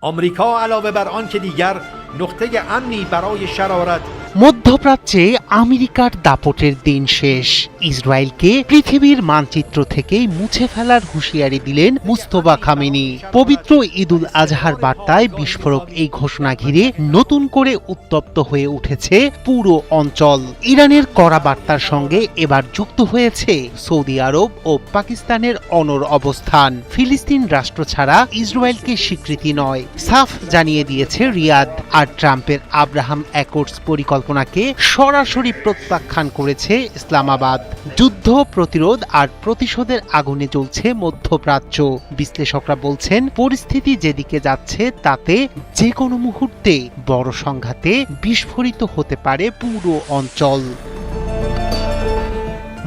آمریکا علاوه بر آنکه دیگر نقطه امنی برای شرارت মধ্যপ্রাচ্যে আমেরিকার দাপটের দিন শেষ। ইসরায়েলকে পৃথিবীর মানচিত্র থেকে মুছে ফেলার হুঁশিয়ারি দিলেন মুস্তফা খামেনি। পবিত্র ঈদুল আজহার বার্তায় বিস্ফোরক এই ঘোষণা ঘিরে নতুন করে উত্তপ্ত হয়ে উঠেছে পুরো অঞ্চল। ইরানের কড়া বার্তার সঙ্গে এবার যুক্ত হয়েছে সৌদি আরব ও পাকিস্তানের অনড় অবস্থান। ফিলিস্তিন রাষ্ট্র ছাড়া ইসরায়েলকে স্বীকৃতি নয়, সাফ জানিয়ে দিয়েছে রিয়াদ। আর ট্রাম্পের আব্রাহাম অ্যাকর্ডস পরিকল্পনাকে সরাসরি প্রত্যাখ্যান করেছে ইসলামাবাদ। যুদ্ধ, প্রতিরোধ আর প্রতিশোধের আগুনে জ্বলছে মধ্যপ্রাচ্য। বিশ্লেষকরা বলছেন, পরিস্থিতি যেদিকে যাচ্ছে তাতে যে কোনো মুহূর্তে বড় সংঘাতে বিস্ফোরিত হতে পারে পুরো অঞ্চল।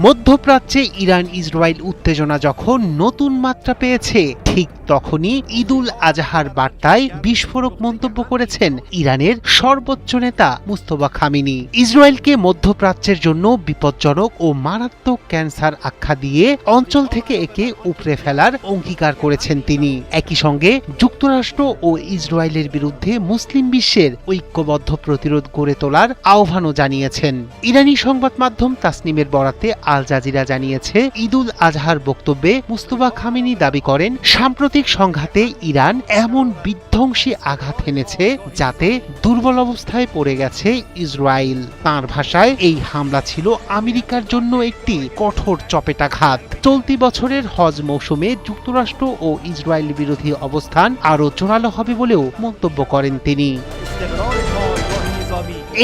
মধ্যপ্রাচ্যে ইরান ইসরায়েল উত্তেজনা যখন নতুন মাত্রা পেয়েছে, ঠিক তখনই ঈদুল আজহার বার্তায় বিস্ফোরক মন্তব্য করেছেন ইরানের সর্বোচ্চ নেতা মুস্তফা খামেনি। ইসরায়েলকে মধ্যপ্রাচ্যের জন্য বিপজ্জনক ও মারাত্মক ক্যান্সার আখ্যা দিয়ে অঞ্চল থেকে একে উপড়ে ফেলার অঙ্গীকার করেছেন তিনি। একই সঙ্গে যুক্তরাষ্ট্র ও ইসরায়েলের বিরুদ্ধে মুসলিম বিশ্বের ঐক্যবদ্ধ প্রতিরোধ গড়ে তোলার আহ্বানও জানিয়েছেন। ইরানি সংবাদ মাধ্যম তাসনিমের বরাতে আল জাজিরা জানিয়েছে, ঈদুল আজহার বক্তব্যে মুস্তফা খামেনি দাবি করেন, সাম্প্রতিক সংঘাতে ইরান এমন বিধ্বংসী আঘাত এনেছে যাতে দুর্বল অবস্থায় পড়ে গেছে ইসরায়েল। তাঁর ভাষায়, এই হামলা ছিল আমেরিকার জন্য একটি কঠোর চপেটাঘাত। চলতি বছরের হজ মৌসুমে যুক্তরাষ্ট্র ও ইসরায়েল বিরোধী অবস্থান আরও জোরালো হবে বলেও মন্তব্য করেন তিনি।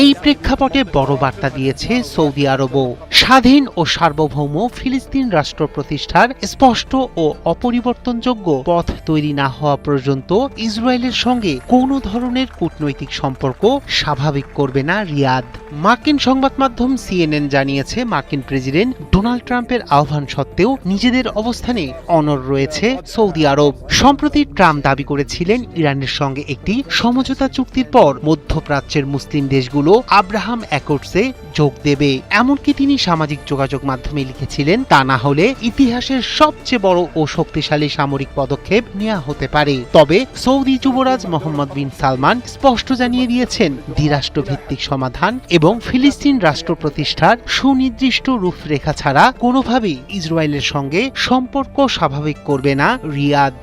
এই প্রেক্ষাপটে বড় বার্তা দিয়েছে সৌদি আরবও। স্বাধীন ও সার্বভৌম ফিলিস্তিন রাষ্ট্র প্রতিষ্ঠার স্পষ্ট ও অপরিবর্তনযোগ্য পথ তৈরি না হওয়া পর্যন্ত ইসরায়েলের সঙ্গে কোনো ধরনের কূটনৈতিক সম্পর্ক স্বাভাবিক করবে না রিয়াদ। মার্কিন সংবাদ মাধ্যম সিএনএন জানিয়েছে, মার্কিন প্রেসিডেন্ট ডোনাল্ড ট্রাম্পের আহ্বান সত্ত্বেও নিজেদের অবস্থানে অনড় রয়েছে সৌদি আরব। সম্প্রতি ট্রাম্প দাবি করেছিলেন, ইরানের সঙ্গে একটি সমঝোতা চুক্তির পর মধ্যপ্রাচ্যের মুসলিম দেশগুলো আব্রাহাম অ্যাকর্ডসে যোগ দেবে। এমনকি তিনি সামাজিক যোগাযোগ মাধ্যমে লিখেছিলেন, তা না হলে ইতিহাসের সবচেয়ে বড় ও শক্তিশালী সামরিক পদক্ষেপ নেওয়া হতে পারে। তবে সৌদি যুবরাজ মোহাম্মদ বিন সালমান স্পষ্ট জানিয়ে দিয়েছেন, দ্বিরাষ্ট্রভিত্তিক সমাধান এবং ফিলিস্তিন রাষ্ট্র প্রতিষ্ঠার সুনির্দিষ্ট রূপরেখা ছাড়া কোনোভাবেই ইসরায়েলের সঙ্গে সম্পর্ক স্বাভাবিক করবে না রিয়াদ।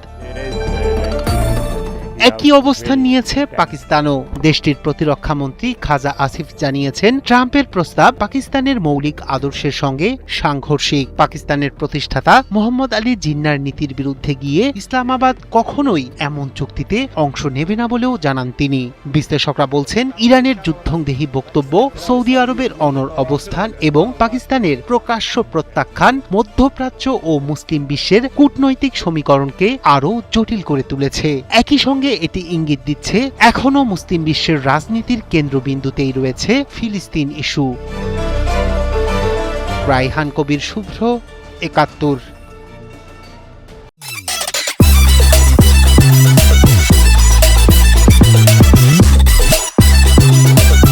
একই অবস্থান নিয়েছে পাকিস্তানও। দেশটির প্রতিরক্ষা মন্ত্রী খাজা আসিফ জানিয়েছেন, ট্রাম্পের প্রস্তাব পাকিস্তানের মৌলিক আদর্শের সঙ্গে সাংঘর্ষিক। পাকিস্তানের প্রতিষ্ঠাতা মোহাম্মদ আলী জিন্নার নীতির বিরুদ্ধে গিয়ে ইসলামাবাদ কখনোই এমন চুক্তিতে অংশ নেবে না বলেও জানান তিনি। বিশ্লেষকরা বলছেন, ইরানের যুদ্ধংদেহী বক্তব্য, সৌদি আরবের অনড় অবস্থান এবং পাকিস্তানের প্রকাশ্য প্রত্যাখ্যান মধ্যপ্রাচ্য ও মুসলিম বিশ্বের কূটনৈতিক সমীকরণকে আরও জটিল করে তুলেছে। একই সঙ্গে এটি ইঙ্গিত দিচ্ছে, এখনো মুসলিম বিশ্বের রাজনীতির কেন্দ্রবিন্দুতেই রয়েছে ফিলিস্তিন ইস্যু। রায়হান কবির শুভ্র, ৭১।